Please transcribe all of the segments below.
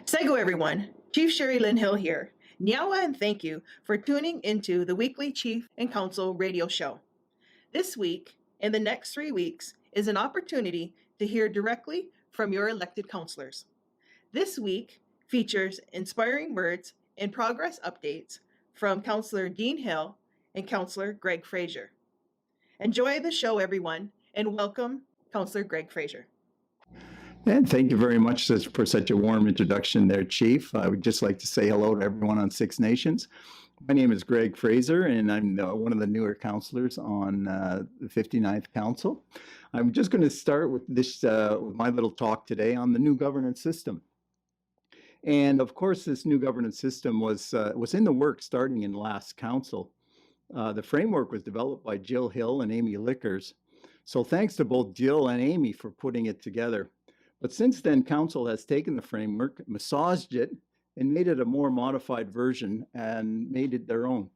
Sego everyone, Chief Sherri-Lyn Hill here. Nyawa and thank you for tuning into the weekly Chief and Council radio show. This week and the next 3 weeks is an opportunity to hear directly from your elected councillors. This week features inspiring words and progress updates from Councillor Dean Hill and Councillor Greg Frazer. Enjoy the show, everyone, and welcome Councillor Greg Frazer. And thank you very much for such a warm introduction there, Chief. I would just like to say hello to everyone on Six Nations. My name is Greg Frazer, and I'm one of the newer councillors on the 59th Council. I'm just going to start with this, with my little talk today on the new governance system. And of course, this new governance system was in the works starting in last council. The framework was developed by Jill Hill and Amy Lickers. So thanks to both Jill and Amy for putting it together. But since then, Council has taken the framework, massaged it, and made it a more modified version and made it their own.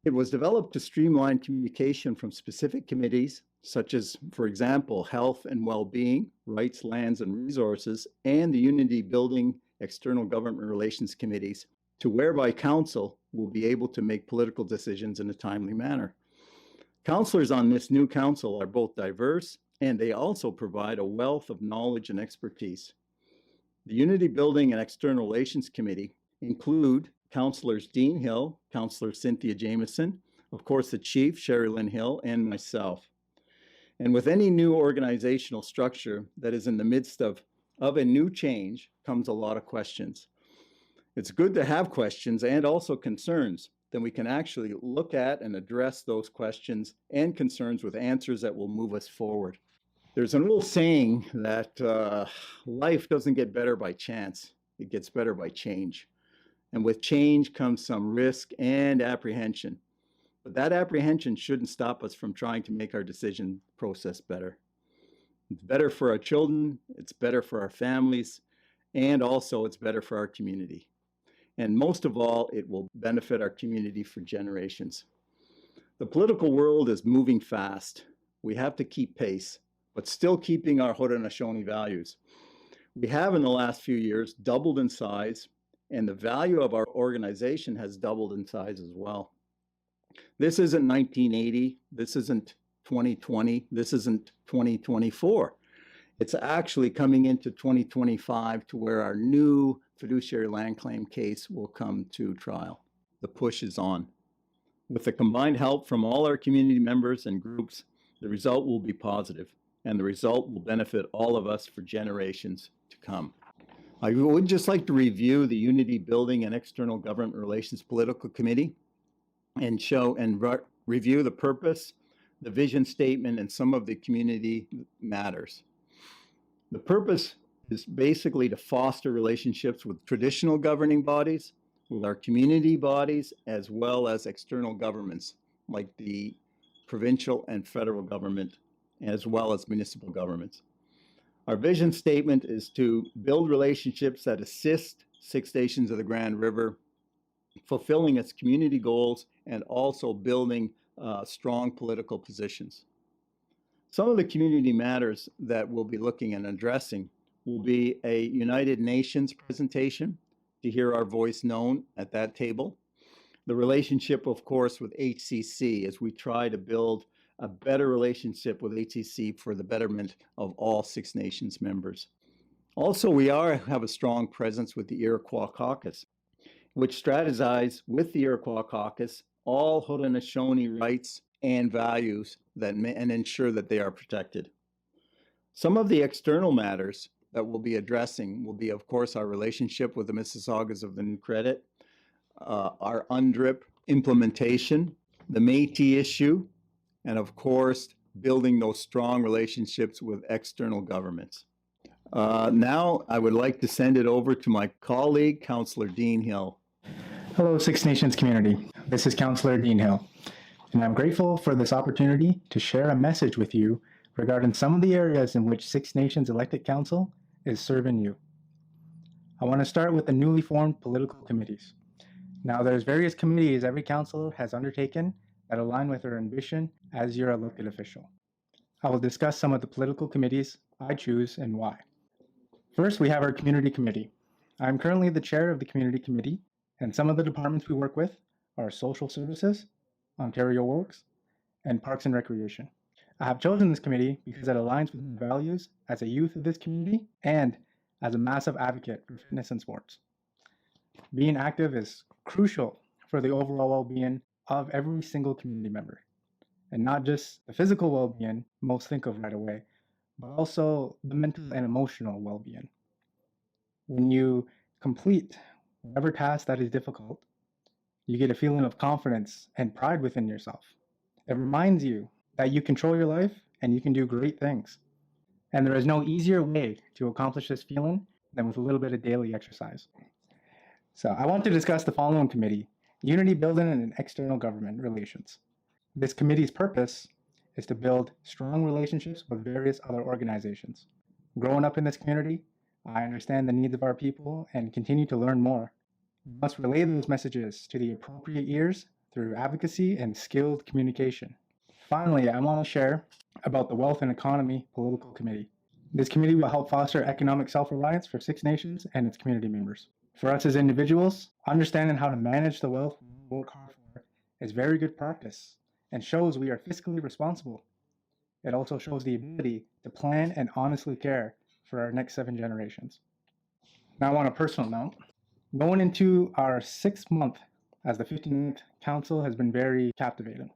It was developed to streamline communication from specific committees, such as, for example, health and well-being, rights, lands, and resources, and the Unity Building External Government Relations Committees, to whereby Council will be able to make political decisions in a timely manner. Councillors on this new Council are both diverse, and they also provide a wealth of knowledge and expertise. The Unity Building and External Relations Committee include Councillors Dean Hill, Councillor Cynthia Jameson, of course the Chief, Sherri-Lyn Hill, and myself. And with any new organizational structure that is in the midst of a new change comes a lot of questions. It's good to have questions and also concerns. Then we can actually look at and address those questions and concerns with answers that will move us forward. There's an old saying that life doesn't get better by chance, it gets better by change. And with change comes some risk and apprehension. But that apprehension shouldn't stop us from trying to make our decision process better. It's better for our children, it's better for our families, and also it's better for our community. And most of all, it will benefit our community for generations. The political world is moving fast. We have to keep pace, but still keeping our Haudenosaunee values. We have in the last few years doubled in size, and the value of our organization has doubled in size as well. This isn't 1980, this isn't 2020, this isn't 2024. It's actually coming into 2025 to where our new fiduciary land claim case will come to trial. The push is on. With the combined help from all our community members and groups, the result will be positive, and the result will benefit all of us for generations to come. I would just like to review the Unity Building and External Government Relations Political Committee and review the purpose, the vision statement, and some of the community matters. The purpose is basically to foster relationships with traditional governing bodies, with our community bodies, as well as external governments like the provincial and federal government, as well as municipal governments. Our vision statement is to build relationships that assist Six Nations of the Grand River, fulfilling its community goals, and also building strong political positions. Some of the community matters that we'll be looking and addressing will be a United Nations presentation to hear our voice known at that table. The relationship, of course, with HCC as we try to build a better relationship with HCC for the betterment of all Six Nations members. Also, we have a strong presence with the Iroquois Caucus, which strategize with the Iroquois Caucus all Haudenosaunee rights and values and ensure that they are protected. Some of the external matters that we'll be addressing will be, of course, our relationship with the Mississaugas of the New Credit, our UNDRIP implementation, the Métis issue, and of course, building those strong relationships with external governments. Now, I would like to send it over to my colleague, Councillor Dean Hill. Hello, Six Nations community. This is Councillor Dean Hill, and I'm grateful for this opportunity to share a message with you regarding some of the areas in which Six Nations Elected Council is serving you. I want to start with the newly formed political committees. Now, there's various committees every council has undertaken that align with our ambition as your elected official. I will discuss some of the political committees I choose and why. First, we have our community committee. I'm currently the chair of the community committee, and some of the departments we work with are social services, Ontario Works, and Parks and Recreation. I have chosen this committee because it aligns with my values as a youth of this community and as a massive advocate for fitness and sports. Being active is crucial for the overall well-being of every single community member, and not just the physical well-being most think of right away, but also the mental and emotional well-being. When you complete whatever task that is difficult, you get a feeling of confidence and pride within yourself. It reminds you that you control your life and you can do great things. And there is no easier way to accomplish this feeling than with a little bit of daily exercise. So I want to discuss the following committee: Unity Building and External Government Relations. This committee's purpose is to build strong relationships with various other organizations. Growing up in this community, I understand the needs of our people and continue to learn more. We must relay those messages to the appropriate ears through advocacy and skilled communication. Finally, I want to share about the Wealth and Economy Political Committee. This committee will help foster economic self-reliance for Six Nations and its community members. For us as individuals, understanding how to manage the wealth we work hard for is very good practice and shows we are fiscally responsible. It also shows the ability to plan and honestly care for our next 7 generations. Now, on a personal note, going into our 6th month as the 59th Council has been very captivating.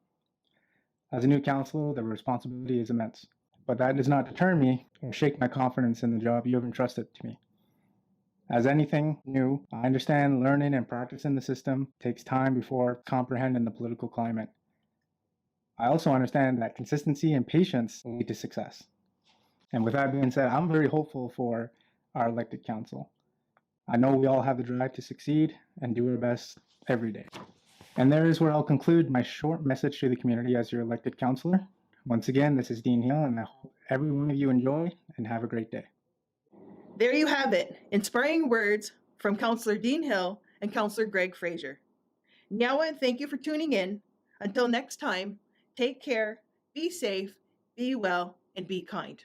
As a new councillor, the responsibility is immense, but that does not deter me or shake my confidence in the job you have entrusted to me. As anything new, I understand learning and practicing the system takes time before comprehending the political climate. I also understand that consistency and patience lead to success. And with that being said, I'm very hopeful for our elected council. I know we all have the drive to succeed and do our best every day. And there is where I'll conclude my short message to the community as your elected councillor. Once again, this is Dean Hill, and I hope every one of you enjoy and have a great day. There you have it, inspiring words from Councillor Dean Hill and Councillor Greg Frazer. Nyawa, and thank you for tuning in. Until next time, take care, be safe, be well, and be kind.